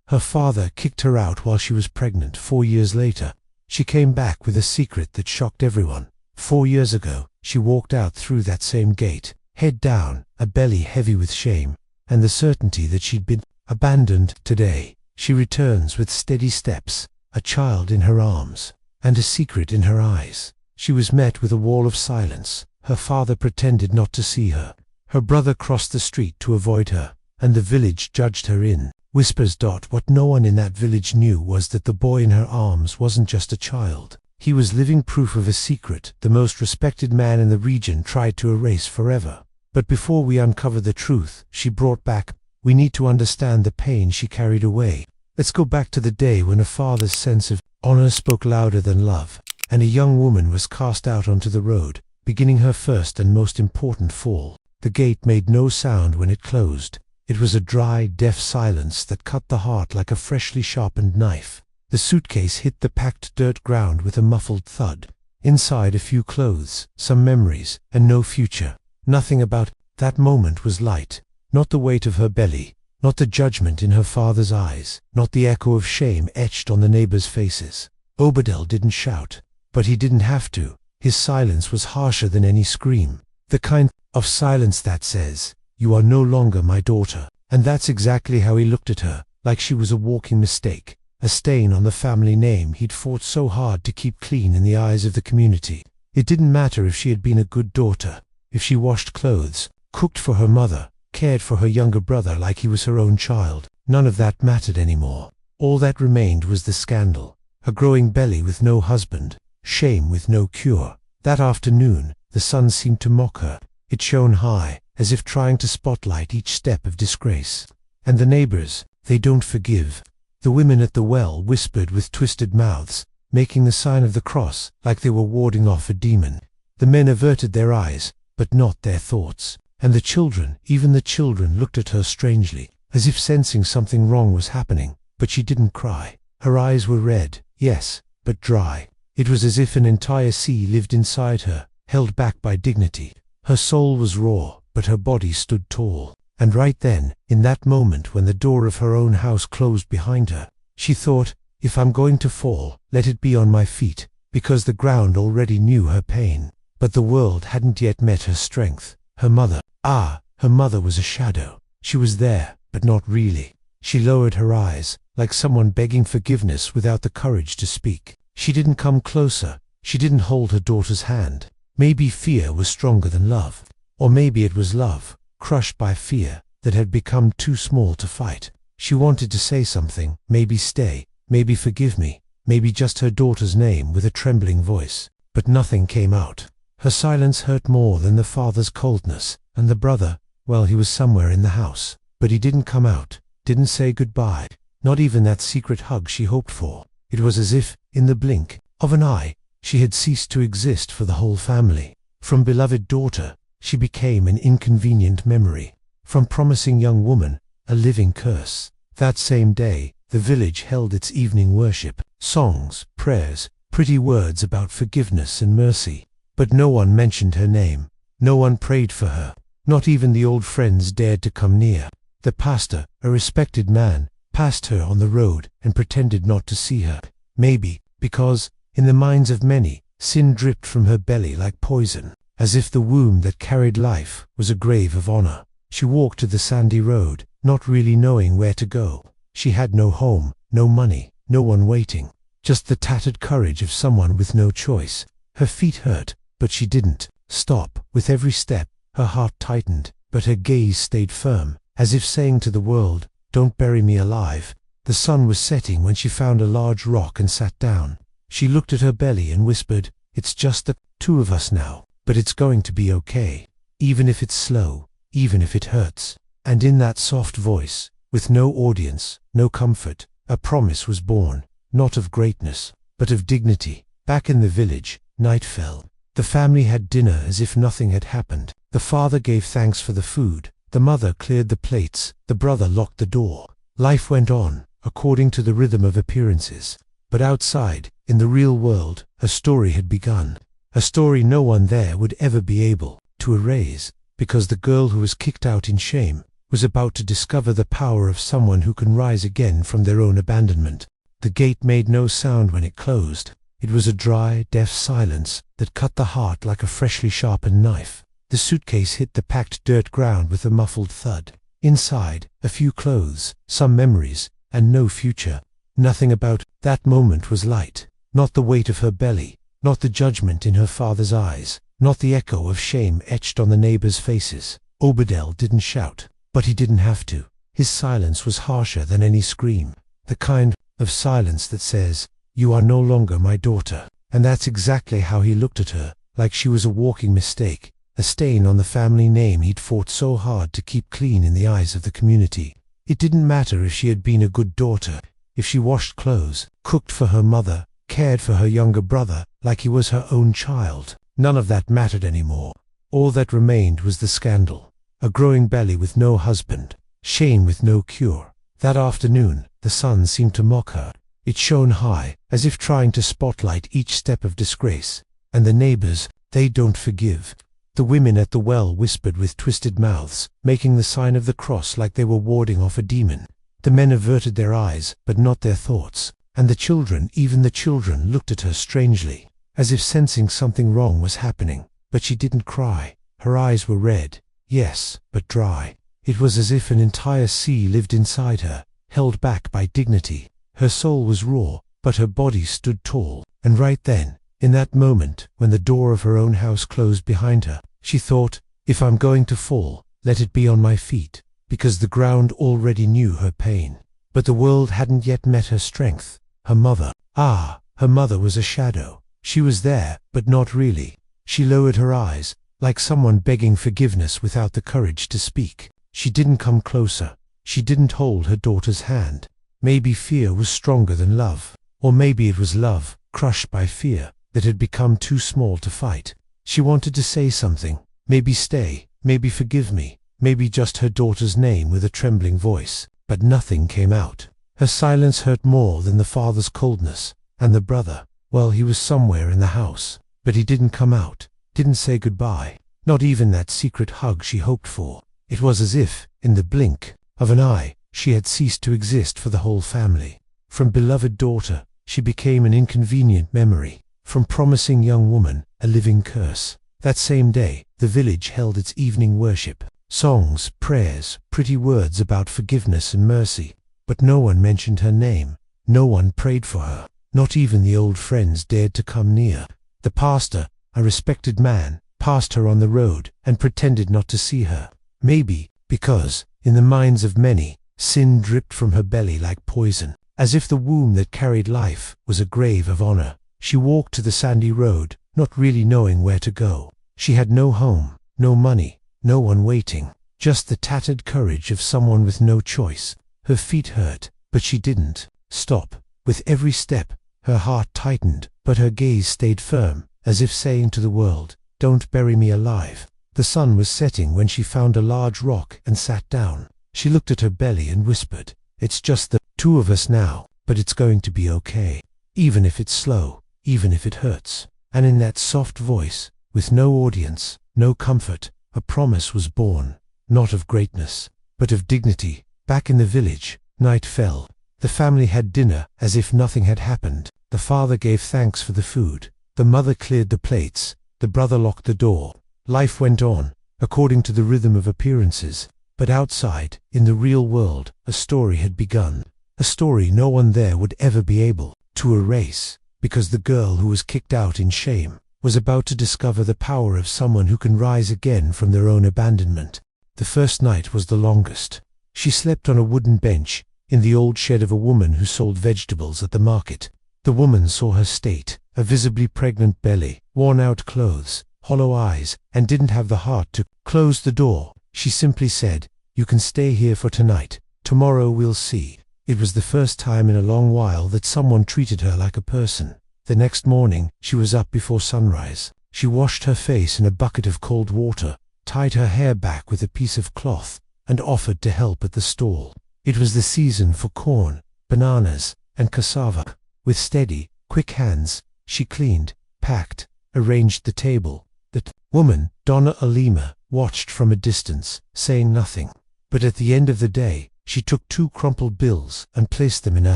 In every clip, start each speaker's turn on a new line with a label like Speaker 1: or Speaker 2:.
Speaker 1: Her father kicked her out while she was pregnant 4 years later. She came back with a secret that shocked everyone. 4 years ago, she walked out through that same gate, head down, a belly heavy with shame, and the certainty that she'd been abandoned. Today, she returns with steady steps, a child in her arms, and a secret in her eyes. She was met with a wall of silence. Her father pretended not to see her. Her brother crossed the street to avoid her, and the village judged her in whispers. What no one in that village knew was that the boy in her arms wasn't just a child. He was living proof of a secret the most respected man in the region tried to erase forever. But before we uncover the truth she brought back, we need to understand the pain she carried away. Let's go back to the day when a father's sense of honor spoke louder than love, and a young woman was cast out onto the road, beginning her first and most important fall. The gate made no sound when it closed. It was a dry, deaf silence that cut the heart like a freshly sharpened knife. The suitcase hit the packed dirt ground with a muffled thud. Inside, a few clothes, some memories, and no future. Nothing about that moment was light. Not the weight of her belly, not the judgment in her father's eyes, not the echo of shame etched on the neighbors' faces. Obadel didn't shout, but he didn't have to. His silence was harsher than any scream. The kind of silence that says, "You are no longer my daughter." And that's exactly how he looked at her, like she was a walking mistake, a stain on the family name he'd fought so hard to keep clean in the eyes of the community. It didn't matter if she had been a good daughter, if she washed clothes, cooked for her mother, cared for her younger brother like he was her own child. None of that mattered anymore. All that remained was the scandal, a growing belly with no husband, shame with no cure. That afternoon, the sun seemed to mock her. It shone high, as if trying to spotlight each step of disgrace. And the neighbors, they don't forgive. The women at the well whispered with twisted mouths, making the sign of the cross like they were warding off a demon. The men averted their eyes, but not their thoughts. And the children, even the children, looked at her strangely, as if sensing something wrong was happening. But she didn't cry. Her eyes were red, yes, but dry. It was as if an entire sea lived inside her, held back by dignity. Her soul was raw, but her body stood tall. And right then, in that moment when the door of her own house closed behind her, she thought, if I'm going to fall, let it be on my feet, because the ground already knew her pain. But the world hadn't yet met her strength. Her mother, her mother was a shadow. She was there, but not really. She lowered her eyes, like someone begging forgiveness without the courage to speak. She didn't come closer. She didn't hold her daughter's hand. Maybe fear was stronger than love. Or maybe it was love, crushed by fear, that had become too small to fight. She wanted to say something, maybe stay, maybe forgive me, maybe just her daughter's name with a trembling voice. But nothing came out. Her silence hurt more than the father's coldness, and the brother, well, he was somewhere in the house. But he didn't come out, didn't say goodbye, not even that secret hug she hoped for. It was as if, in the blink of an eye, she had ceased to exist for the whole family. From beloved daughter, she became an inconvenient memory. From promising young woman, a living curse. That same day, the village held its evening worship. Songs, prayers, pretty words about forgiveness and mercy. But no one mentioned her name. No one prayed for her. Not even the old friends dared to come near. The pastor, a respected man, passed her on the road and pretended not to see her. Maybe because, in the minds of many, sin dripped from her belly like poison, as if the womb that carried life was a grave of honor. She walked to the sandy road, not really knowing where to go. She had no home, no money, no one waiting. Just the tattered courage of someone with no choice. Her feet hurt, but she didn't stop. With every step, her heart tightened, but her gaze stayed firm, as if saying to the world, "Don't bury me alive." The sun was setting when she found a large rock and sat down. She looked at her belly and whispered, "It's just the two of us now, but it's going to be okay. Even if it's slow, even if it hurts." And in that soft voice, with no audience, no comfort, a promise was born, not of greatness, but of dignity. Back in the village, night fell. The family had dinner as if nothing had happened. The father gave thanks for the food. The mother cleared the plates. The brother locked the door. Life went on, according to the rhythm of appearances. But outside, in the real world, a story had begun. A story no one there would ever be able to erase, because the girl who was kicked out in shame, was about to discover the power of someone who can rise again from their own abandonment. The gate made no sound when it closed. It was a dry, deaf silence that cut the heart like a freshly sharpened knife. The suitcase hit the packed dirt ground with a muffled thud. Inside, a few clothes, some memories, and no future. Nothing about that moment was light. Not the weight of her belly, not the judgment in her father's eyes, not the echo of shame etched on the neighbors' faces. Obadel didn't shout, but he didn't have to. His silence was harsher than any scream. The kind of silence that says, "You are no longer my daughter." And that's exactly how he looked at her, like she was a walking mistake, a stain on the family name he'd fought so hard to keep clean in the eyes of the community. It didn't matter if she had been a good daughter, if she washed clothes, cooked for her mother, cared for her younger brother like he was her own child. None of that mattered anymore. All that remained was the scandal. A growing belly with no husband, shame with no cure. That afternoon, the sun seemed to mock her. It shone high, as if trying to spotlight each step of disgrace. And the neighbors, they don't forgive. The women at the well whispered with twisted mouths, making the sign of the cross like they were warding off a demon. The men averted their eyes, but not their thoughts. And the children, even the children, looked at her strangely, as if sensing something wrong was happening. But she didn't cry. Her eyes were red, yes, but dry. It was as if an entire sea lived inside her, held back by dignity. Her soul was raw, but her body stood tall. And right then, in that moment, when the door of her own house closed behind her, she thought, if I'm going to fall, let it be on my feet, because the ground already knew her pain. But the world hadn't yet met her strength. Her mother. Her mother was a shadow. She was there, but not really. She lowered her eyes, like someone begging forgiveness without the courage to speak. She didn't come closer. She didn't hold her daughter's hand. Maybe fear was stronger than love. Or maybe it was love, crushed by fear, that had become too small to fight. She wanted to say something. Maybe stay, maybe forgive me, maybe just her daughter's name with a trembling voice. But nothing came out. Her silence hurt more than the father's coldness. And the brother, well, he was somewhere in the house. But he didn't come out, didn't say goodbye, not even that secret hug she hoped for. It was as if, in the blink of an eye, she had ceased to exist for the whole family. From beloved daughter, she became an inconvenient memory. From promising young woman, a living curse. That same day, the village held its evening worship. Songs, prayers, pretty words about forgiveness and mercy. But no one mentioned her name. No one prayed for her. Not even the old friends dared to come near. The pastor, a respected man, passed her on the road and pretended not to see her. Maybe because, in the minds of many, sin dripped from her belly like poison, as if the womb that carried life was a grave of honor. She walked to the sandy road, not really knowing where to go. She had no home, no money, no one waiting, just the tattered courage of someone with no choice. Her feet hurt, but she didn't stop. With every step, her heart tightened, but her gaze stayed firm, as if saying to the world, "Don't bury me alive." The sun was setting when she found a large rock and sat down. She looked at her belly and whispered, "It's just the two of us now, but it's going to be okay. Even if it's slow, even if it hurts." And in that soft voice, with no audience, no comfort, a promise was born, not of greatness, but of dignity. Back in the village, night fell. The family had dinner as if nothing had happened. The father gave thanks for the food. The mother cleared the plates. The brother locked the door. Life went on, according to the rhythm of appearances. But outside, in the real world, a story had begun. A story no one there would ever be able to erase, because the girl who was kicked out in shame was about to discover the power of someone who can rise again from their own abandonment. The first night was the longest. She slept on a wooden bench, in the old shed of a woman who sold vegetables at the market. The woman saw her state, a visibly pregnant belly, worn-out clothes, hollow eyes, and didn't have the heart to close the door. She simply said, "You can stay here for tonight. Tomorrow we'll see." It was the first time in a long while that someone treated her like a person. The next morning, she was up before sunrise. She washed her face in a bucket of cold water, tied her hair back with a piece of cloth, and offered to help at the stall. It was the season for corn, bananas, and cassava. With steady, quick hands, she cleaned, packed, arranged the table. The woman, Donna Alima, watched from a distance, saying nothing. But at the end of the day, she took 2 crumpled bills and placed them in her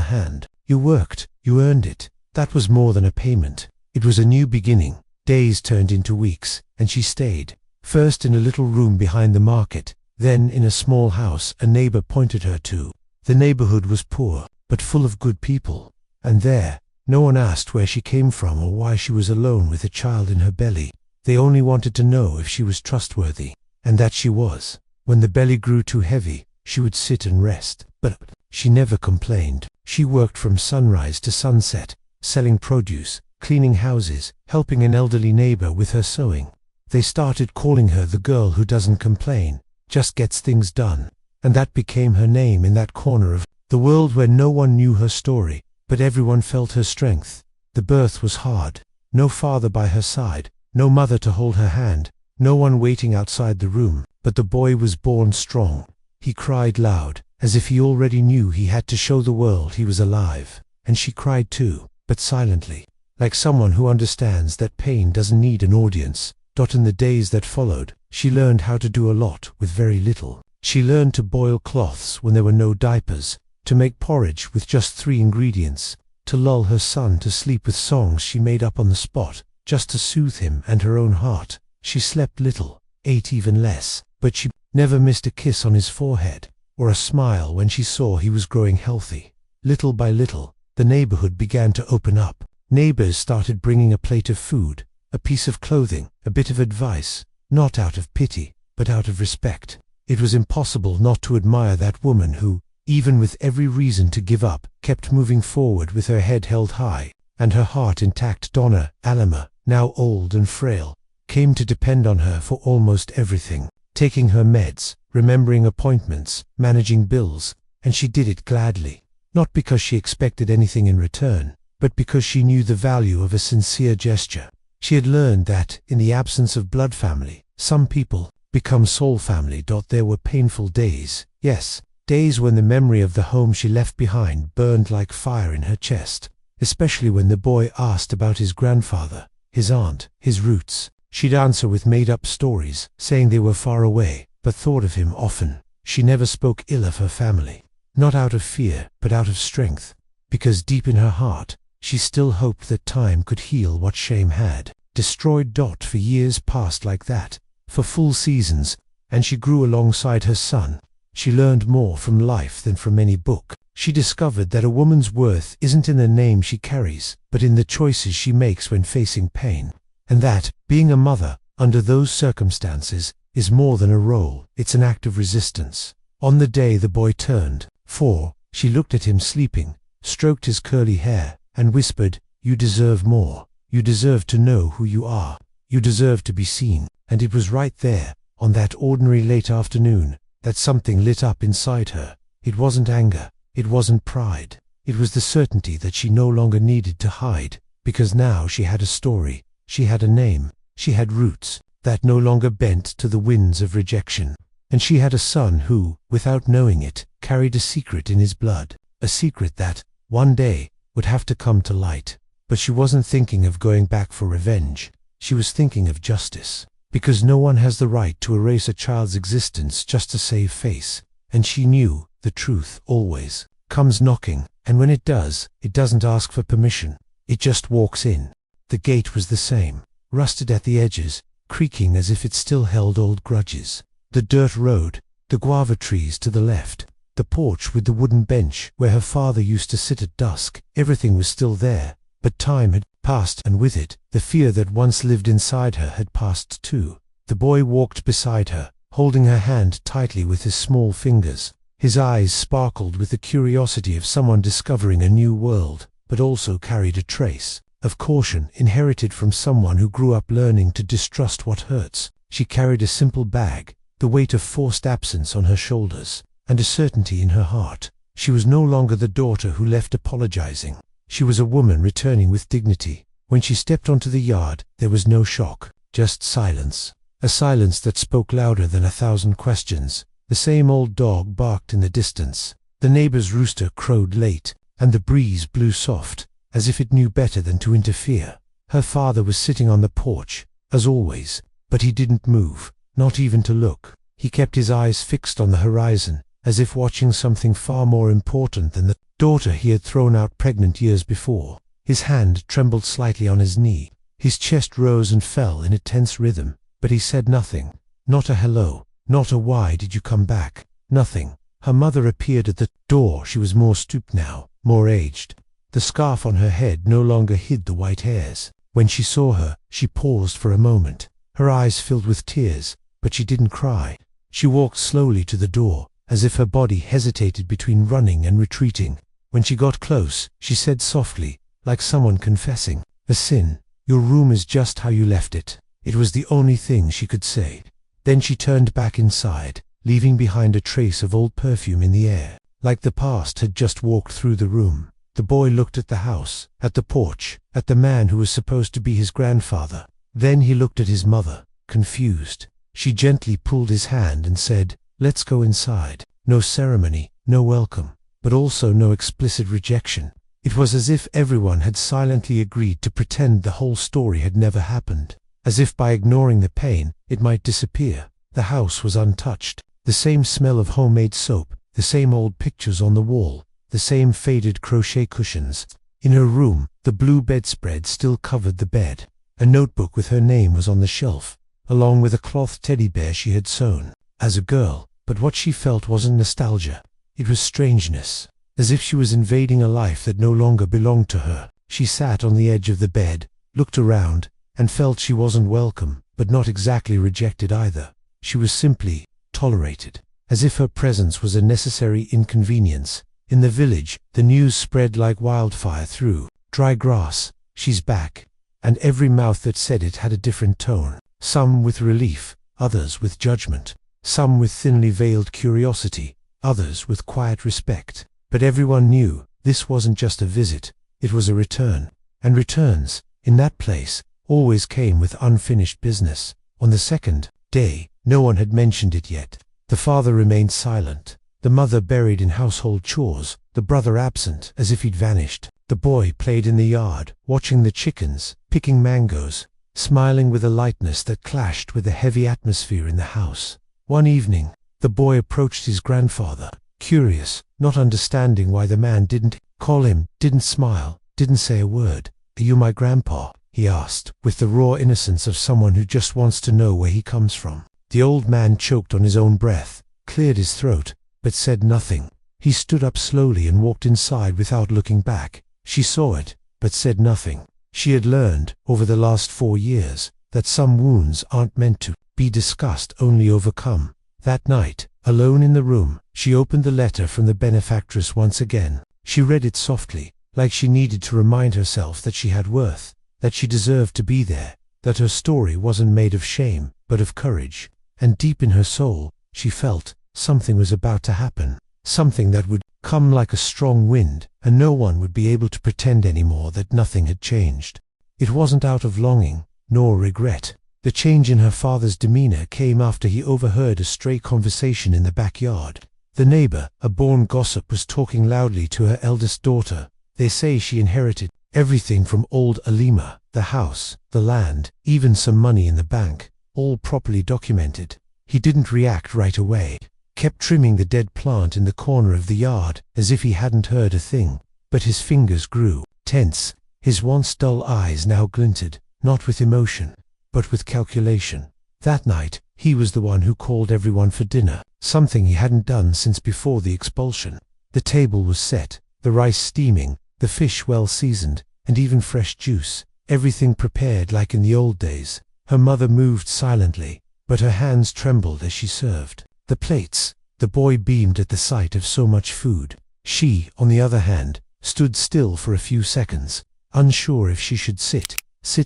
Speaker 1: hand. You worked, you earned it. That was more than a payment. It was a new beginning. Days turned into weeks, and she stayed. First in a little room behind the market, then in a small house a neighbor pointed her to. The neighborhood was poor, but full of good people. And there, no one asked where she came from or why she was alone with a child in her belly. They only wanted to know if she was trustworthy, and that she was. When the belly grew too heavy, she would sit and rest, but she never complained. She worked from sunrise to sunset, selling produce, cleaning houses, helping an elderly neighbor with her sewing. They started calling her the girl who doesn't complain, just gets things done. And that became her name in that corner of the world where no one knew her story, but everyone felt her strength. The birth was hard. No father by her side, no mother to hold her hand, no one waiting outside the room, but the boy was born strong. He cried loud, as if he already knew he had to show the world he was alive. And she cried too, but silently, like someone who understands that pain doesn't need an audience. In the days that followed, she learned how to do a lot with very little. She learned to boil cloths when there were no diapers, to make porridge with just 3 ingredients, to lull her son to sleep with songs she made up on the spot, just to soothe him and her own heart. She slept little, ate even less, but she never missed a kiss on his forehead, or a smile when she saw he was growing healthy. Little by little, the neighborhood began to open up. Neighbors started bringing a plate of food, a piece of clothing, a bit of advice, not out of pity, but out of respect. It was impossible not to admire that woman who, even with every reason to give up, kept moving forward with her head held high, and her heart intact. Donna Alima, now old and frail, came to depend on her for almost everything, taking her meds, remembering appointments, managing bills, and she did it gladly, not because she expected anything in return, but because she knew the value of a sincere gesture. She had learned that, in the absence of blood family, some people become soul family. There were painful days, yes, days when the memory of the home she left behind burned like fire in her chest, especially when the boy asked about his grandfather, his aunt, his roots. She'd answer with made-up stories, saying they were far away, but thought of him often. She never spoke ill of her family, not out of fear, but out of strength, because deep in her heart, she still hoped that time could heal what shame had destroyed. For years passed like that, for full seasons, and she grew alongside her son. She learned more from life than from any book. She discovered that a woman's worth isn't in the name she carries, but in the choices she makes when facing pain. And that, being a mother, under those circumstances, is more than a role, it's an act of resistance. On the day the boy turned 4, she looked at him sleeping, stroked his curly hair, and whispered, "You deserve more. You deserve to know who you are. You deserve to be seen." And it was right there, on that ordinary late afternoon, that something lit up inside her. It wasn't anger, it wasn't pride. It was the certainty that she no longer needed to hide, because now she had a story, she had a name, she had roots that no longer bent to the winds of rejection. And she had a son who, without knowing it, carried a secret in his blood, a secret that, one day, would have to come to light. But she wasn't thinking of going back for revenge. She was thinking of justice. Because no one has the right to erase a child's existence just to save face. And she knew the truth always comes knocking, and when it does, it doesn't ask for permission. It just walks in. The gate was the same, rusted at the edges, creaking as if it still held old grudges. The dirt road, the guava trees to the left, the porch with the wooden bench where her father used to sit at dusk, everything was still there. But time had passed, and with it, the fear that once lived inside her had passed too. The boy walked beside her, holding her hand tightly with his small fingers. His eyes sparkled with the curiosity of someone discovering a new world, but also carried a trace of caution inherited from someone who grew up learning to distrust what hurts. She carried a simple bag, the weight of forced absence on her shoulders, and a certainty in her heart. She was no longer the daughter who left apologizing. She was a woman returning with dignity. When she stepped onto the yard, there was no shock, just silence. A silence that spoke louder than 1,000 questions. The same old dog barked in the distance. The neighbor's rooster crowed late, and the breeze blew soft, as if it knew better than to interfere. Her father was sitting on the porch, as always, but he didn't move, not even to look. He kept his eyes fixed on the horizon, as if watching something far more important than the daughter he had thrown out pregnant years before. His hand trembled slightly on his knee. His chest rose and fell in a tense rhythm, but he said nothing. Not a hello, not a why did you come back, nothing. Her mother appeared at the door. She was more stooped now, more aged. The scarf on her head no longer hid the white hairs. When she saw her, she paused for a moment. Her eyes filled with tears, but she didn't cry. She walked slowly to the door, as if her body hesitated between running and retreating. When she got close, she said softly, like someone confessing, "A sin. Your room is just how you left it." It was the only thing she could say. Then she turned back inside, leaving behind a trace of old perfume in the air, like the past had just walked through the room. The boy looked at the house, at the porch, at the man who was supposed to be his grandfather. Then he looked at his mother, confused. She gently pulled his hand and said, "Let's go inside." No ceremony, no welcome, but also no explicit rejection. It was as if everyone had silently agreed to pretend the whole story had never happened, as if by ignoring the pain, it might disappear. The house was untouched. The same smell of homemade soap, the same old pictures on the wall, the same faded crochet cushions. In her room, the blue bedspread still covered the bed. A notebook with her name was on the shelf, along with a cloth teddy bear she had sewn as a girl. But what she felt wasn't nostalgia. It was strangeness, as if she was invading a life that no longer belonged to her. She sat on the edge of the bed, looked around, and felt she wasn't welcome, but not exactly rejected either. She was simply tolerated, as if her presence was a necessary inconvenience. In the village, the news spread like wildfire through dry grass. "She's back," and every mouth that said it had a different tone, some with relief, others with judgment, some with thinly veiled curiosity, others with quiet respect. But everyone knew this wasn't just a visit, it was a return. And returns, in that place, always came with unfinished business. On the second day, no one had mentioned it yet. The father remained silent, the mother buried in household chores, the brother absent, as if he'd vanished. The boy played in the yard, watching the chickens, picking mangoes, smiling with a lightness that clashed with the heavy atmosphere in the house. One evening, the boy approached his grandfather, curious, not understanding why the man didn't call him, didn't smile, didn't say a word. "Are you my grandpa?" he asked, with the raw innocence of someone who just wants to know where he comes from. The old man choked on his own breath, cleared his throat, but said nothing. He stood up slowly and walked inside without looking back. She saw it, but said nothing. She had learned, over the last 4 years, that some wounds aren't meant to be discussed, only overcome. That night, alone in the room, she opened the letter from the benefactress once again. She read it softly, like she needed to remind herself that she had worth, that she deserved to be there, that her story wasn't made of shame, but of courage. And deep in her soul, she felt something was about to happen, something that would come like a strong wind, and no one would be able to pretend anymore that nothing had changed. It wasn't out of longing, nor regret. The change in her father's demeanor came after he overheard a stray conversation in the backyard. The neighbor, a born gossip, was talking loudly to her eldest daughter. "They say she inherited everything from old Alima, the house, the land, even some money in the bank, all properly documented." He didn't react right away, kept trimming the dead plant in the corner of the yard, as if he hadn't heard a thing. But his fingers grew tense. His once dull eyes now glinted, not with emotion, but with calculation. That night, he was the one who called everyone for dinner, something he hadn't done since before the expulsion. The table was set, the rice steaming, the fish well seasoned, and even fresh juice, everything prepared like in the old days. Her mother moved silently, but her hands trembled as she served the plates. The boy beamed at the sight of so much food. She, on the other hand, stood still for a few seconds, unsure if she should sit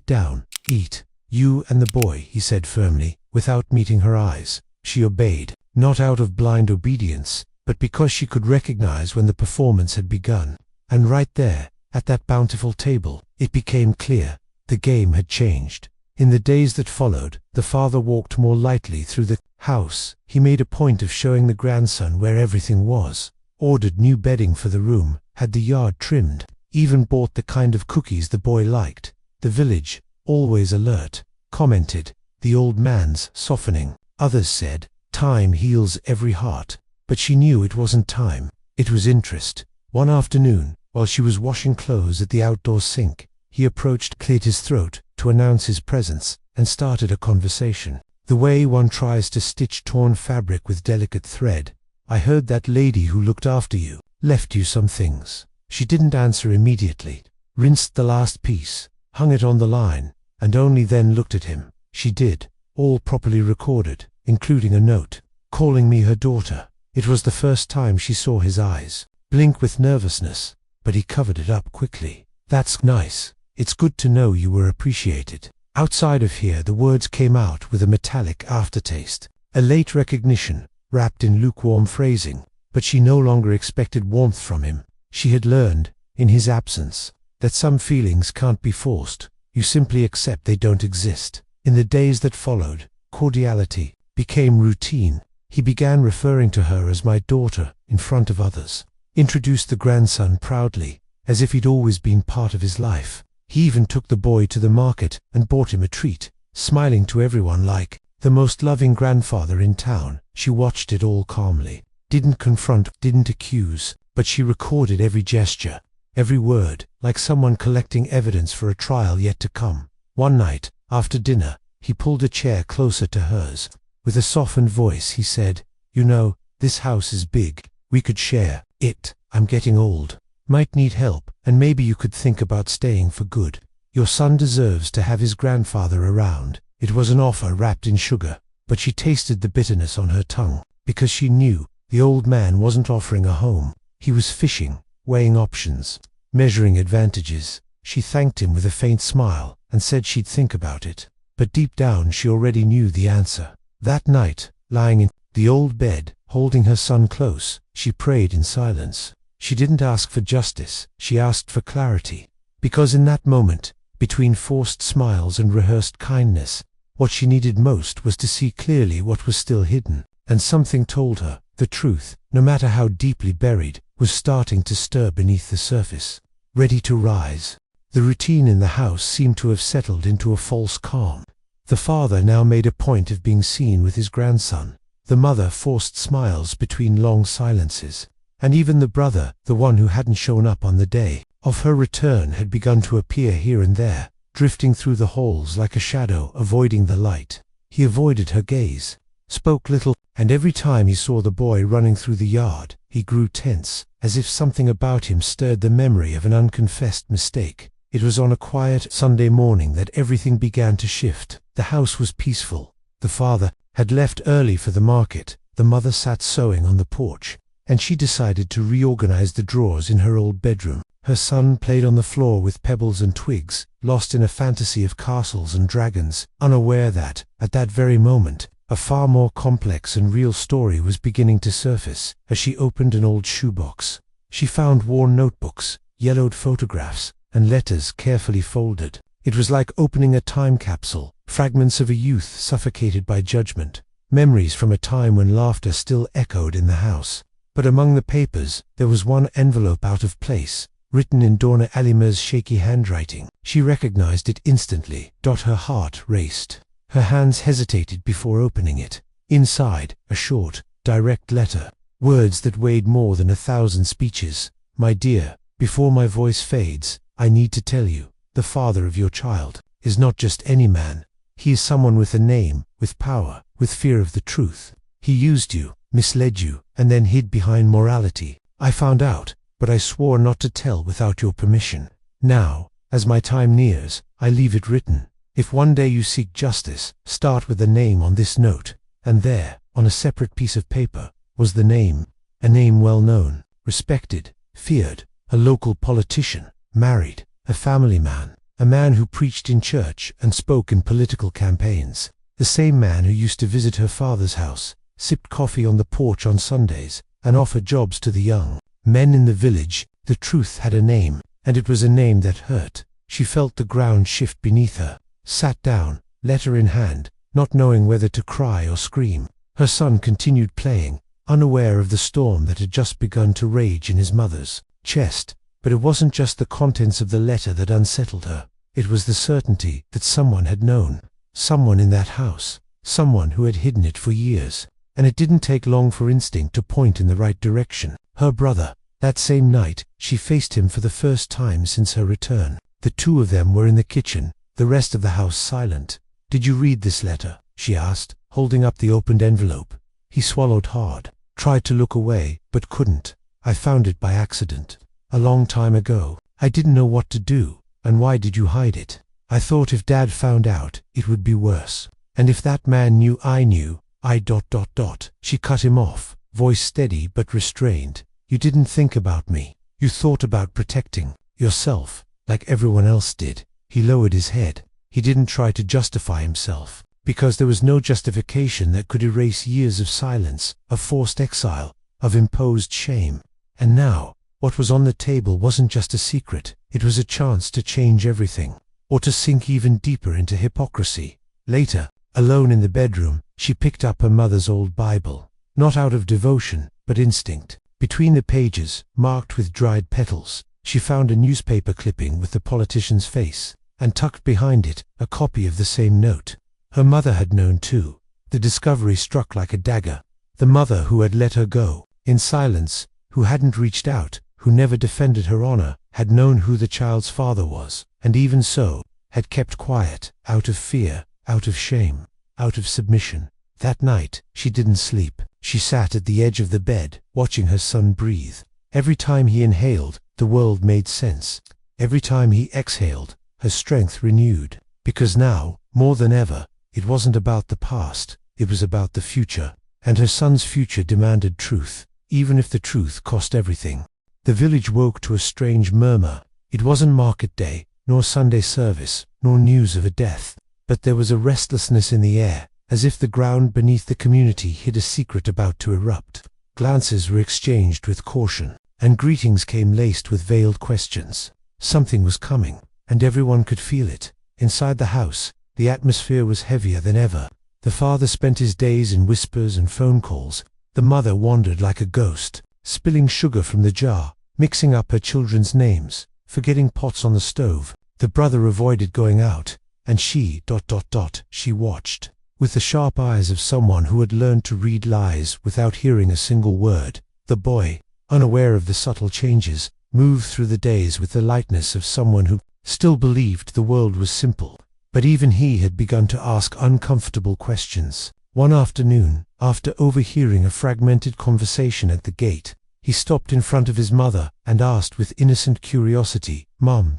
Speaker 1: down, eat. "You and the boy," he said firmly, without meeting her eyes. She obeyed, not out of blind obedience, but because she could recognize when the performance had begun. And right there, at that bountiful table, it became clear, the game had changed. In the days that followed, the father walked more lightly through the house. He made a point of showing the grandson where everything was, ordered new bedding for the room, had the yard trimmed, even bought the kind of cookies the boy liked. The village, always alert, commented, "The old man's softening." Others said, Time heals every heart. But she knew it wasn't time. It was interest. One afternoon, while she was washing clothes at the outdoor sink, he approached, cleared his throat to announce his presence, and started a conversation. The way one tries to stitch torn fabric with delicate thread. "I heard that lady who looked after you left you some things." She didn't answer immediately. Rinsed the last piece, hung it on the line, and only then looked at him. She did, all properly recorded, including a note, calling me her daughter. It was the first time she saw his eyes blink with nervousness, but he covered it up quickly. "That's nice. It's good to know you were appreciated." Outside of here, the words came out with a metallic aftertaste, a late recognition, wrapped in lukewarm phrasing. But she no longer expected warmth from him. She had learned, in his absence, that some feelings can't be forced. You simply accept they don't exist. In the days that followed, cordiality became routine. He began referring to her as my daughter in front of others, introduced the grandson proudly, as if he'd always been part of his life. He even took the boy to the market and bought him a treat, smiling to everyone like the most loving grandfather in town. She watched it all calmly, didn't confront, didn't accuse, but she recorded every gesture, every word, like someone collecting evidence for a trial yet to come. One night, after dinner, he pulled a chair closer to hers. With a softened voice he said, "You know, this house is big. We could share it. I'm getting old. Might need help, and maybe you could think about staying for good. Your son deserves to have his grandfather around." It was an offer wrapped in sugar, but she tasted the bitterness on her tongue, because she knew the old man wasn't offering a home. He was fishing, weighing options, measuring advantages. She thanked him with a faint smile and said she'd think about it. But deep down she already knew the answer. That night, lying in the old bed, holding her son close, she prayed in silence. She didn't ask for justice, she asked for clarity. Because in that moment, between forced smiles and rehearsed kindness, what she needed most was to see clearly what was still hidden. And something told her, the truth, no matter how deeply buried, was starting to stir beneath the surface, ready to rise. The routine in the house seemed to have settled into a false calm. The father now made a point of being seen with his grandson. The mother forced smiles between long silences. And even the brother, the one who hadn't shown up on the day of her return, had begun to appear here and there, drifting through the halls like a shadow, avoiding the light. He avoided her gaze, spoke little, and every time he saw the boy running through the yard, he grew tense, as if something about him stirred the memory of an unconfessed mistake. It was on a quiet Sunday morning that everything began to shift. The house was peaceful. The father had left early for the market. The mother sat sewing on the porch, and she decided to reorganize the drawers in her old bedroom. Her son played on the floor with pebbles and twigs, lost in a fantasy of castles and dragons, unaware that, at that very moment, a far more complex and real story was beginning to surface. As she opened an old shoebox, she found worn notebooks, yellowed photographs, and letters carefully folded. It was like opening a time capsule, fragments of a youth suffocated by judgment, memories from a time when laughter still echoed in the house. But among the papers, there was one envelope out of place, written in Donna Alimer's shaky handwriting. She recognized it instantly. Her heart raced. Her hands hesitated before opening it. Inside, a short, direct letter, words that weighed more than 1,000 speeches. "My dear, before my voice fades, I need to tell you, the father of your child is not just any man. He is someone with a name, with power, with fear of the truth. He used you, misled you, and then hid behind morality. I found out, but I swore not to tell without your permission. Now, as my time nears, I leave it written. If one day you seek justice, start with the name on this note." And there, on a separate piece of paper, was the name, a name well known, respected, feared, a local politician, married, a family man, a man who preached in church and spoke in political campaigns, the same man who used to visit her father's house, sipped coffee on the porch on Sundays, and offered jobs to the young men in the village. The truth had a name, and it was a name that hurt. She felt the ground shift beneath her, sat down, letter in hand, not knowing whether to cry or scream. Her son continued playing, unaware of the storm that had just begun to rage in his mother's chest. But it wasn't just the contents of the letter that unsettled her. It was the certainty that someone had known. Someone in that house. Someone who had hidden it for years. and it didn't take long for instinct to point in the right direction. Her brother. That same night, she faced him for the first time since her return. The two of them were in the kitchen, the rest of the house silent. "Did you read this letter?" she asked, holding up the opened envelope. He swallowed hard, tried to look away, but couldn't. "I found it by accident. A long time ago. I didn't know what to do." "And why did you hide it?" "I thought if Dad found out, it would be worse. And if that man knew I knew, She cut him off, voice steady but restrained. "You didn't think about me. You thought about protecting yourself, like everyone else did." He lowered his head. He didn't try to justify himself, because there was no justification that could erase years of silence, of forced exile, of imposed shame. And now, what was on the table wasn't just a secret, it was a chance to change everything, or to sink even deeper into hypocrisy. Later, alone in the bedroom, she picked up her mother's old Bible, not out of devotion, but instinct. Between the pages, marked with dried petals, she found a newspaper clipping with the politician's face, and tucked behind it, a copy of the same note. Her mother had known too. The discovery struck like a dagger. The mother who had let her go, in silence, who hadn't reached out, who never defended her honor, had known who the child's father was, and even so, had kept quiet, out of fear, out of shame, out of submission. That night, she didn't sleep. She sat at the edge of the bed, watching her son breathe. Every time he inhaled, the world made sense. Every time he exhaled, her strength renewed. Because now, more than ever, it wasn't about the past, it was about the future. And her son's future demanded truth, even if the truth cost everything. The village woke to a strange murmur. It wasn't market day, nor Sunday service, nor news of a death. But there was a restlessness in the air, as if the ground beneath the community hid a secret about to erupt. Glances were exchanged with caution, and greetings came laced with veiled questions. Something was coming, and everyone could feel it. Inside the house, the atmosphere was heavier than ever. The father spent his days in whispers and phone calls. The mother wandered like a ghost, spilling sugar from the jar, mixing up her children's names, forgetting pots on the stove. The brother avoided going out, and she watched. With the sharp eyes of someone who had learned to read lies without hearing a single word, the boy, unaware of the subtle changes, moved through the days with the lightness of someone who still believed the world was simple. But even he had begun to ask uncomfortable questions. One afternoon, after overhearing a fragmented conversation at the gate, he stopped in front of his mother and asked with innocent curiosity, "Mom,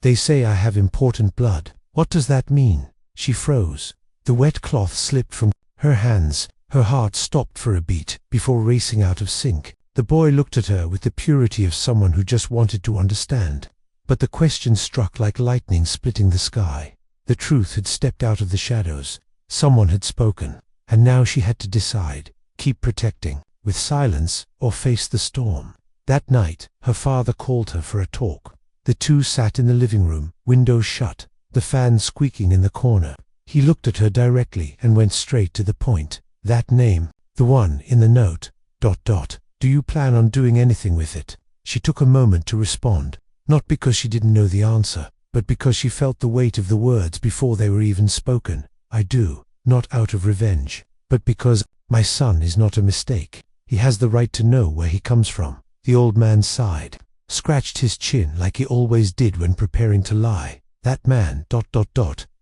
Speaker 1: they say I have important blood. What does that mean?" She froze. The wet cloth slipped from her hands. Her heart stopped for a beat before racing out of sync. The boy looked at her with the purity of someone who just wanted to understand. But the question struck like lightning splitting the sky. The truth had stepped out of the shadows. Someone had spoken, and now she had to decide, keep protecting, with silence, or face the storm. That night, her father called her for a talk. The two sat in the living room, windows shut, the fan squeaking in the corner. He looked at her directly and went straight to the point. "That name, the one in the note, do you plan on doing anything with it?" She took a moment to respond, not because she didn't know the answer, but because she felt the weight of the words before they were even spoken. "I do, not out of revenge, but because my son is not a mistake. He has the right to know where he comes from." The old man sighed, scratched his chin like he always did when preparing to lie. "That man,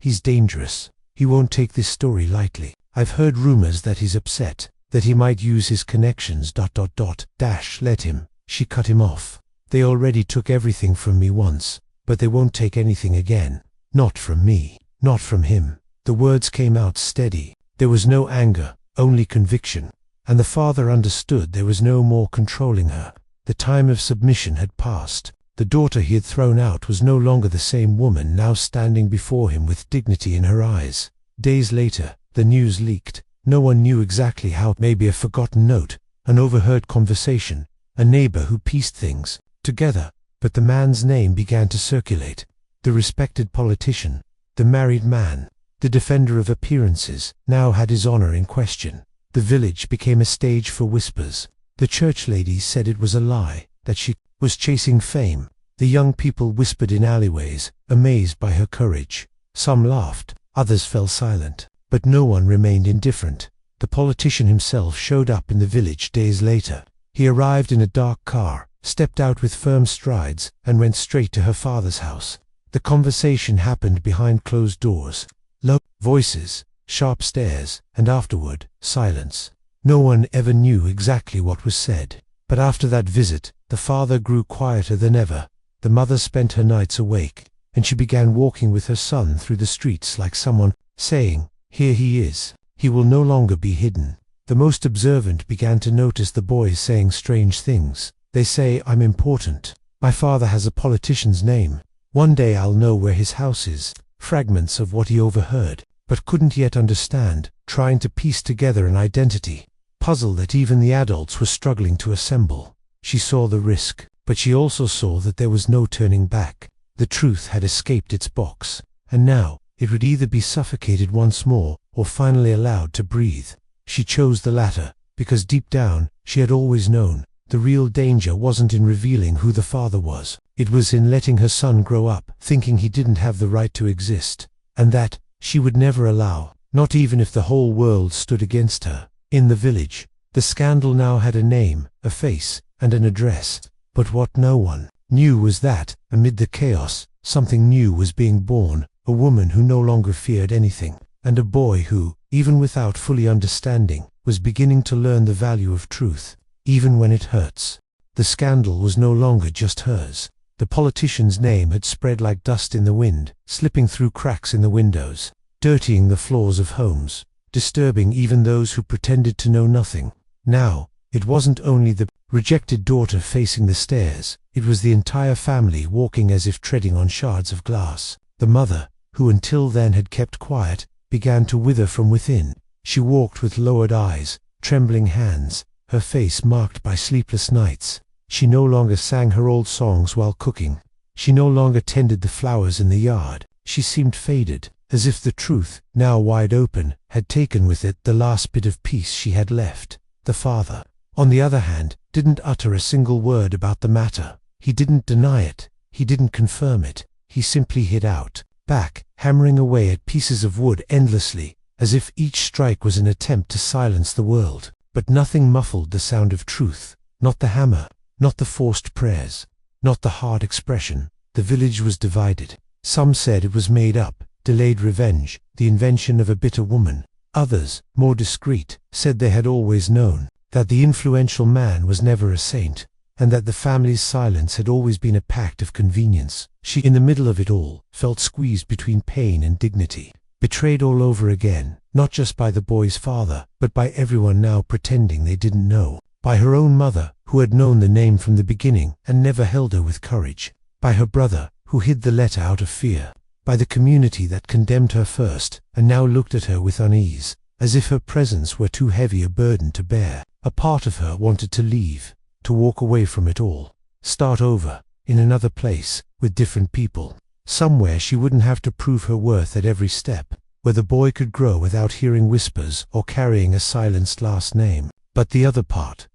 Speaker 1: he's dangerous. He won't take this story lightly. I've heard rumors that he's upset, that he might use his connections, let him." She cut him off. "They already took everything from me once, but they won't take anything again. Not from me, not from him." The words came out steady. There was no anger, only conviction. And the father understood there was no more controlling her. The time of submission had passed. The daughter he had thrown out was no longer the same woman now standing before him with dignity in her eyes. Days later, the news leaked. No one knew exactly how. Maybe a forgotten note, an overheard conversation, a neighbor who pieced things together. But the man's name began to circulate. The respected politician, the married man, the defender of appearances, now had his honor in question. The village became a stage for whispers. The church ladies said it was a lie, that she was chasing fame. The young people whispered in alleyways, amazed by her courage. Some laughed, others fell silent, but no one remained indifferent. The politician himself showed up in the village days later. He arrived in a dark car, stepped out with firm strides, and went straight to her father's house. The conversation happened behind closed doors. Low voices, sharp stares, and afterward, silence. No one ever knew exactly what was said. But after that visit, the father grew quieter than ever. The mother spent her nights awake, and she began walking with her son through the streets like someone saying, "Here he is. He will no longer be hidden." The most observant began to notice the boys saying strange things. They say, "I'm important. My father has a politician's name. One day I'll know where his house is." Fragments of what he overheard, but couldn't yet understand, trying to piece together an identity. Puzzle that even the adults were struggling to assemble. She saw the risk, but she also saw that there was no turning back. The truth had escaped its box, and now it would either be suffocated once more or finally allowed to breathe. She chose the latter, because deep down, she had always known, the real danger wasn't in revealing who the father was. It was in letting her son grow up, thinking he didn't have the right to exist, and that she would never allow, not even if the whole world stood against her. In the village, the scandal now had a name, a face, and an address. But what no one knew was that, amid the chaos, something new was being born, a woman who no longer feared anything, and a boy who, even without fully understanding, was beginning to learn the value of truth, even when it hurts. The scandal was no longer just hers. The politician's name had spread like dust in the wind, slipping through cracks in the windows, dirtying the floors of homes, disturbing even those who pretended to know nothing. Now, it wasn't only the rejected daughter facing the stairs, it was the entire family walking as if treading on shards of glass. The mother, who until then had kept quiet, began to wither from within. She walked with lowered eyes, trembling hands, her face marked by sleepless nights. She no longer sang her old songs while cooking. She no longer tended the flowers in the yard. She seemed faded, as if the truth, now wide open, had taken with it the last bit of peace she had left. The father, on the other hand, didn't utter a single word about the matter. He didn't deny it. He didn't confirm it. He simply hid out, back, hammering away at pieces of wood endlessly, as if each strike was an attempt to silence the world. But nothing muffled the sound of truth. Not the hammer, not the forced prayers, not the hard expression. The village was divided. Some said it was made up, delayed revenge, the invention of a bitter woman. Others, more discreet, said they had always known, that the influential man was never a saint, and that the family's silence had always been a pact of convenience. She, in the middle of it all, felt squeezed between pain and dignity, betrayed all over again, not just by the boy's father, but by everyone now pretending they didn't know, by her own mother, who had known the name from the beginning and never held her with courage, by her brother, who hid the letter out of fear, by the community that condemned her first and now looked at her with unease, as if her presence were too heavy a burden to bear. A part of her wanted to leave, to walk away from it all, start over, in another place, with different people, somewhere she wouldn't have to prove her worth at every step, where the boy could grow without hearing whispers or carrying a silenced last name. But the other part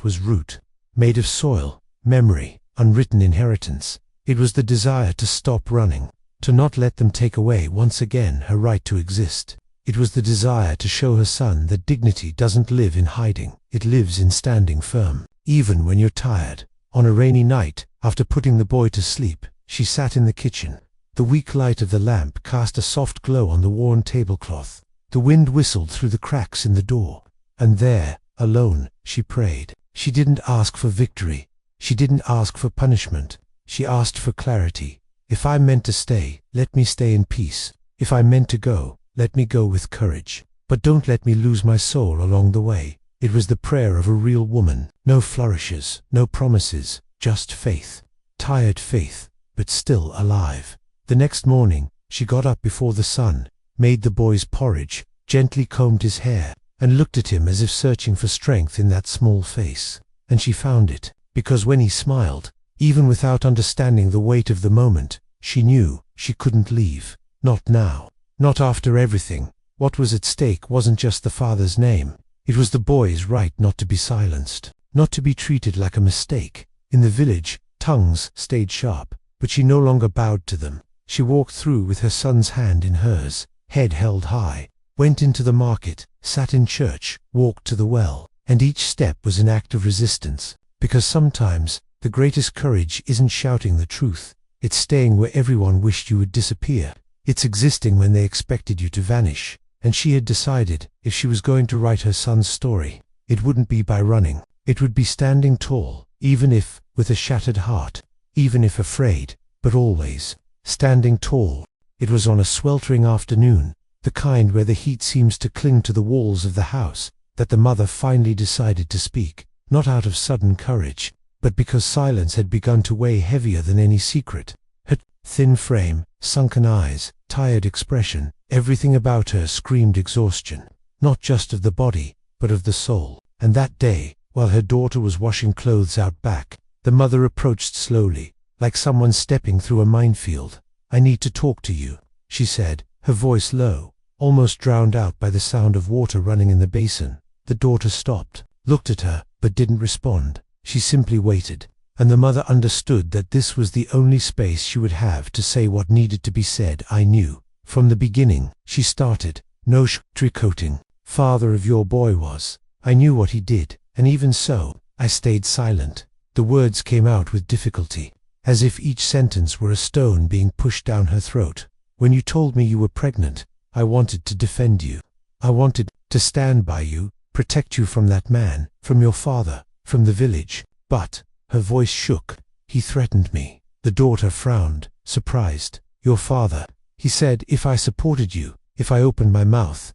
Speaker 1: was root, made of soil, memory, unwritten inheritance. It was the desire to stop running, to not let them take away once again her right to exist. It was the desire to show her son that dignity doesn't live in hiding, it lives in standing firm. Even when you're tired. On a rainy night, after putting the boy to sleep, she sat in the kitchen. The weak light of the lamp cast a soft glow on the worn tablecloth. The wind whistled through the cracks in the door. And there, alone, she prayed. She didn't ask for victory. She didn't ask for punishment. She asked for clarity. If I'm meant to stay, let me stay in peace. If I'm meant to go, let me go with courage. But don't let me lose my soul along the way. It was the prayer of a real woman. No flourishes, no promises, just faith. Tired faith, but still alive. The next morning, she got up before the sun, made the boy's porridge, gently combed his hair, and looked at him as if searching for strength in that small face. And she found it, because when he smiled, even without understanding the weight of the moment, she knew she couldn't leave. Not now. Not after everything. What was at stake wasn't just the father's name. It was the boy's right not to be silenced, not to be treated like a mistake. In the village, tongues stayed sharp, but she no longer bowed to them. She walked through with her son's hand in hers, head held high, went into the market, sat in church, walked to the well, and each step was an act of resistance. Because sometimes, the greatest courage isn't shouting the truth. It's staying where everyone wished you would disappear. It's existing when they expected you to vanish. And she had decided, if she was going to write her son's story, it wouldn't be by running. It would be standing tall, even if, with a shattered heart, even if afraid, but always standing tall. It was on a sweltering afternoon, the kind where the heat seems to cling to the walls of the house, that the mother finally decided to speak, not out of sudden courage, but because silence had begun to weigh heavier than any secret. Her thin frame, sunken eyes, tired expression, everything about her screamed exhaustion, not just of the body, but of the soul. And that day, while her daughter was washing clothes out back, the mother approached slowly, like someone stepping through a minefield. "I need to talk to you," she said, her voice low, almost drowned out by the sound of water running in the basin. The daughter stopped, looked at her, but didn't respond. She simply waited, and the mother understood that this was the only space she would have to say what needed to be said. "I knew from the beginning," she started, "no sugarcoating. Father of your boy was. I knew what he did, and even so, I stayed silent." The words came out with difficulty, as if each sentence were a stone being pushed down her throat. "When you told me you were pregnant, I wanted to defend you. I wanted to stand by you, protect you from that man, from your father, from the village. But," her voice shook, "he threatened me." The daughter frowned, surprised. "Your father, he said if I supported you, if I opened my mouth,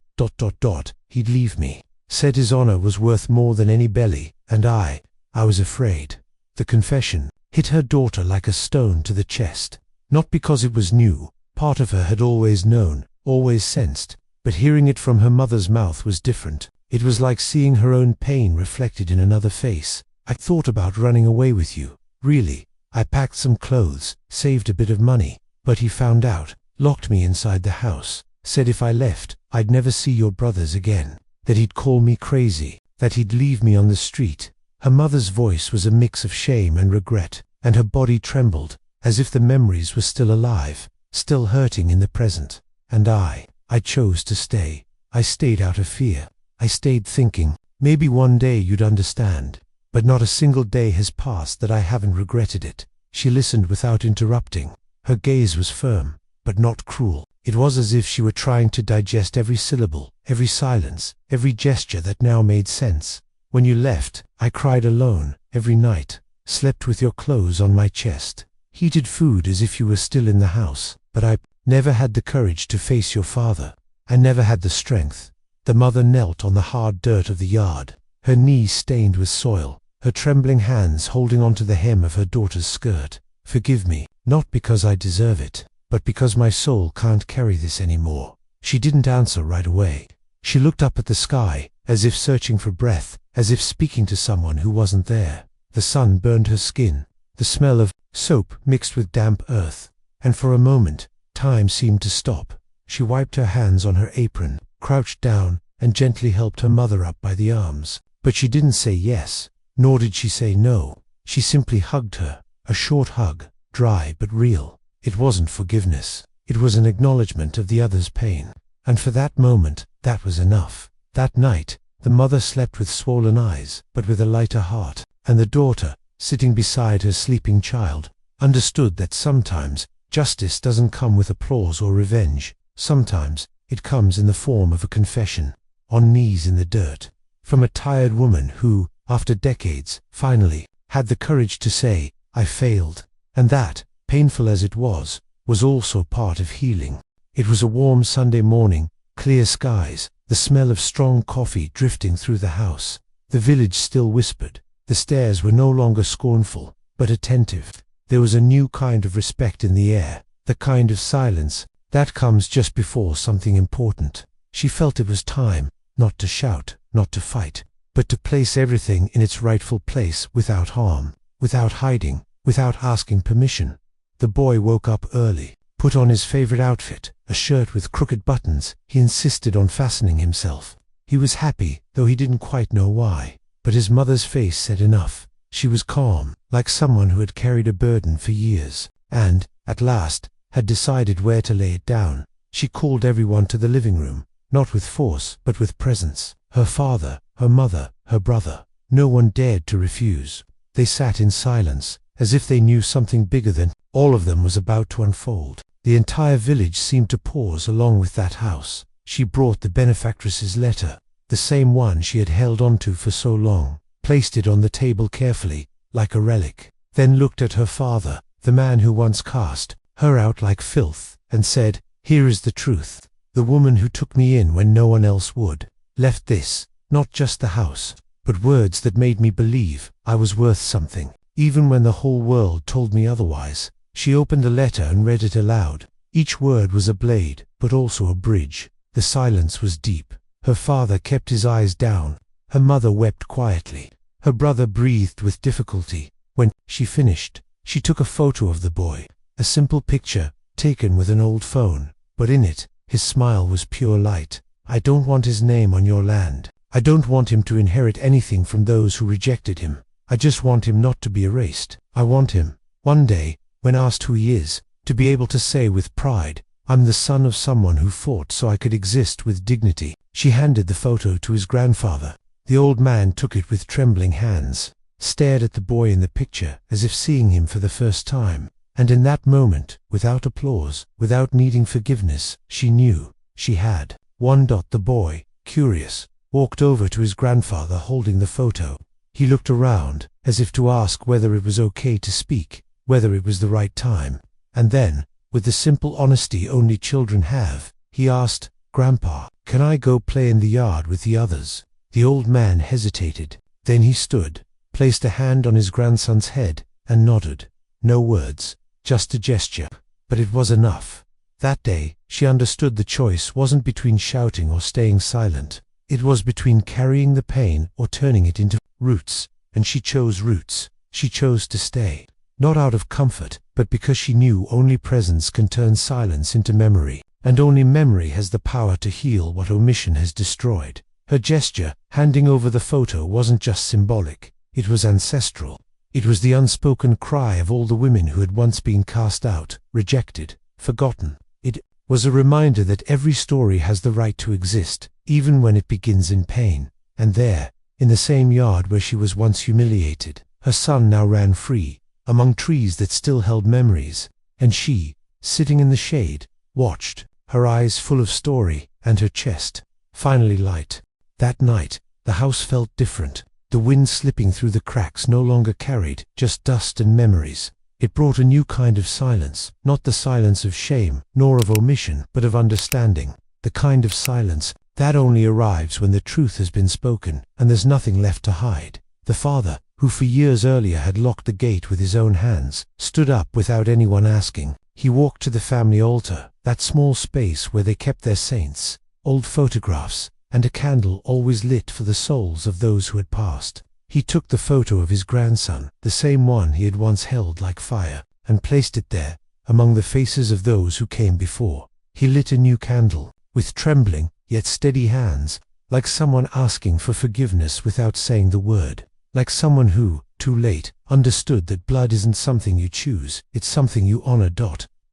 Speaker 1: he'd leave me. Said his honor was worth more than any belly, and I was afraid." The confession hit her daughter like a stone to the chest. Not because it was new, part of her had always known, always sensed, but hearing it from her mother's mouth was different. It was like seeing her own pain reflected in another face. "I thought about running away with you, really. I packed some clothes, saved a bit of money, but he found out, locked me inside the house, said if I left, I'd never see your brothers again, that he'd call me crazy, that he'd leave me on the street." Her mother's voice was a mix of shame and regret, and her body trembled, as if the memories were still alive, still hurting in the present. "And I chose to stay. I stayed out of fear. I stayed thinking, maybe one day you'd understand. But not a single day has passed that I haven't regretted it." She listened without interrupting. Her gaze was firm, but not cruel. It was as if she were trying to digest every syllable, every silence, every gesture that now made sense. "When you left, I cried alone, every night, slept with your clothes on my chest, heated food as if you were still in the house. But I never had the courage to face your father. I never had the strength." The mother knelt on the hard dirt of the yard, her knees stained with soil, her trembling hands holding onto the hem of her daughter's skirt. "Forgive me, not because I deserve it, but because my soul can't carry this anymore." She didn't answer right away. She looked up at the sky, as if searching for breath, as if speaking to someone who wasn't there. The sun burned her skin, the smell of soap mixed with damp earth, and for a moment, time seemed to stop. She wiped her hands on her apron, crouched down, and gently helped her mother up by the arms. But she didn't say yes, nor did she say no. She simply hugged her, a short hug, dry but real. It wasn't forgiveness. It was an acknowledgement of the other's pain. And for that moment, that was enough. That night, the mother slept with swollen eyes, but with a lighter heart, and the daughter, sitting beside her sleeping child, understood that sometimes justice doesn't come with applause or revenge. Sometimes it comes in the form of a confession, on knees in the dirt, from a tired woman who, after decades, finally had the courage to say, "I failed." And that, painful as it was also part of healing. It was a warm Sunday morning, clear skies, the smell of strong coffee drifting through the house. The village still whispered. The stairs were no longer scornful, but attentive. There was a new kind of respect in the air, the kind of silence that comes just before something important. She felt it was time, not to shout, not to fight, but to place everything in its rightful place without harm, without hiding, without asking permission. The boy woke up early, put on his favorite outfit, a shirt with crooked buttons. He insisted on fastening himself. He was happy, though he didn't quite know why. But his mother's face said enough. She was calm, like someone who had carried a burden for years, and, at last, had decided where to lay it down. She called everyone to the living room. not with force, but with presence. Her father, her mother, her brother. No one dared to refuse. They sat in silence, as if they knew something bigger than all of them was about to unfold. The entire village seemed to pause along with that house. She brought the benefactress's letter, the same one she had held onto for so long, placed it on the table carefully, like a relic, then looked at her father, the man who once cast her out like filth, and said, "Here is the truth. The woman who took me in when no one else would, left this, not just the house, but words that made me believe I was worth something, even when the whole world told me otherwise." She opened the letter and read it aloud. Each word was a blade, but also a bridge. The silence was deep. Her father kept his eyes down. Her mother wept quietly. Her brother breathed with difficulty. When she finished, she took a photo of the boy, a simple picture, taken with an old phone, but in it, his smile was pure light. "I don't want his name on your land. I don't want him to inherit anything from those who rejected him. I just want him not to be erased. I want him, one day, when asked who he is, to be able to say with pride, 'I'm the son of someone who fought so I could exist with dignity.'" She handed the photo to his grandfather. The old man took it with trembling hands, stared at the boy in the picture as if seeing him for the first time, and in that moment, without applause, without needing forgiveness, she knew she had. The boy, curious, walked over to his grandfather holding the photo. He looked around, as if to ask whether it was okay to speak, whether it was the right time, and then, with the simple honesty only children have, he asked, "Grandpa, can I go play in the yard with the others?" The old man hesitated. Then he stood, placed a hand on his grandson's head, and nodded. No words, just a gesture. But it was enough. That day, she understood the choice wasn't between shouting or staying silent. It was between carrying the pain or turning it into roots, and she chose roots. She chose to stay. Not out of comfort, but because she knew only presence can turn silence into memory, and only memory has the power to heal what omission has destroyed. Her gesture, handing over the photo, wasn't just symbolic, it was ancestral. It was the unspoken cry of all the women who had once been cast out, rejected, forgotten. It was a reminder that every story has the right to exist, even when it begins in pain. And there, in the same yard where she was once humiliated, her son now ran free, among trees that still held memories, and she, sitting in the shade, watched, her eyes full of story, and her chest finally light. That night, the house felt different. The wind slipping through the cracks no longer carried just dust and memories. It brought a new kind of silence, not the silence of shame, nor of omission, but of understanding. The kind of silence that only arrives when the truth has been spoken, and there's nothing left to hide. The father, who for years earlier had locked the gate with his own hands, stood up without anyone asking. He walked to the family altar, that small space where they kept their saints, old photographs, and a candle always lit for the souls of those who had passed. He took the photo of his grandson, the same one he had once held like fire, and placed it there, among the faces of those who came before. He lit a new candle, with trembling, yet steady hands, like someone asking for forgiveness without saying the word, like someone who, too late, understood that blood isn't something you choose, it's something you honor.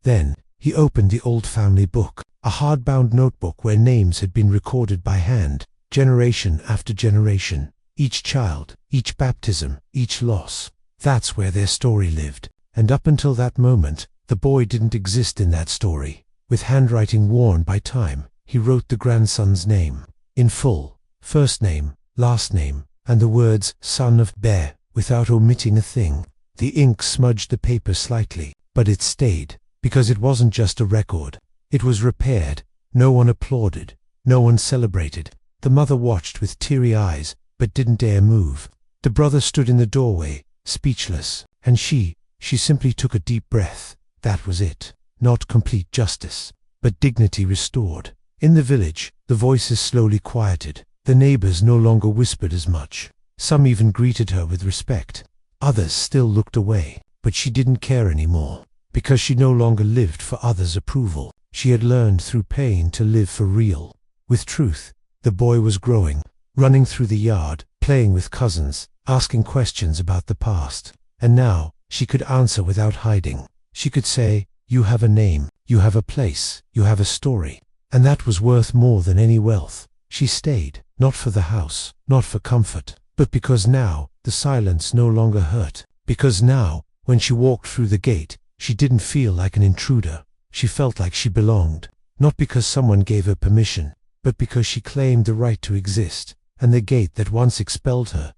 Speaker 1: Then, he opened the old family book, a hardbound notebook where names had been recorded by hand, generation after generation. Each child, each baptism, each loss. That's where their story lived. And up until that moment, the boy didn't exist in that story. With handwriting worn by time, he wrote the grandson's name, in full, first name, last name, and the words, "son of bear," without omitting a thing. The ink smudged the paper slightly, but it stayed, because it wasn't just a record. It was repaired. No one applauded. No one celebrated. The mother watched with teary eyes, but didn't dare move. The brother stood in the doorway, speechless, and she simply took a deep breath. That was it. Not complete justice, but dignity restored. In the village, the voices slowly quieted. The neighbors no longer whispered as much. Some even greeted her with respect. Others still looked away, but she didn't care anymore, because she no longer lived for others' approval. She had learned through pain to live for real, with truth. The boy was growing, running through the yard, playing with cousins, asking questions about the past. And now, she could answer without hiding. She could say, "You have a name, you have a place, you have a story." And that was worth more than any wealth. She stayed, not for the house, not for comfort, but because now the silence no longer hurt. Because now, when she walked through the gate, she didn't feel like an intruder. She felt like she belonged, not because someone gave her permission, but because she claimed the right to exist. And the gate that once expelled her,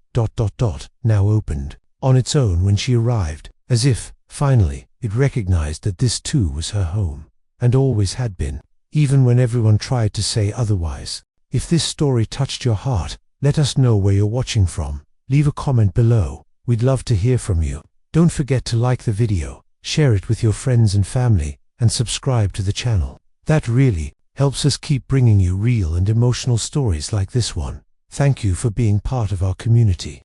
Speaker 1: now opened, on its own when she arrived, as if, finally, it recognized that this too was her home, and always had been, even when everyone tried to say otherwise. If this story touched your heart, let us know where you're watching from. Leave a comment below. We'd love to hear from you. Don't forget to like the video, share it with your friends and family, and subscribe to the channel. That really helps us keep bringing you real and emotional stories like this one. Thank you for being part of our community.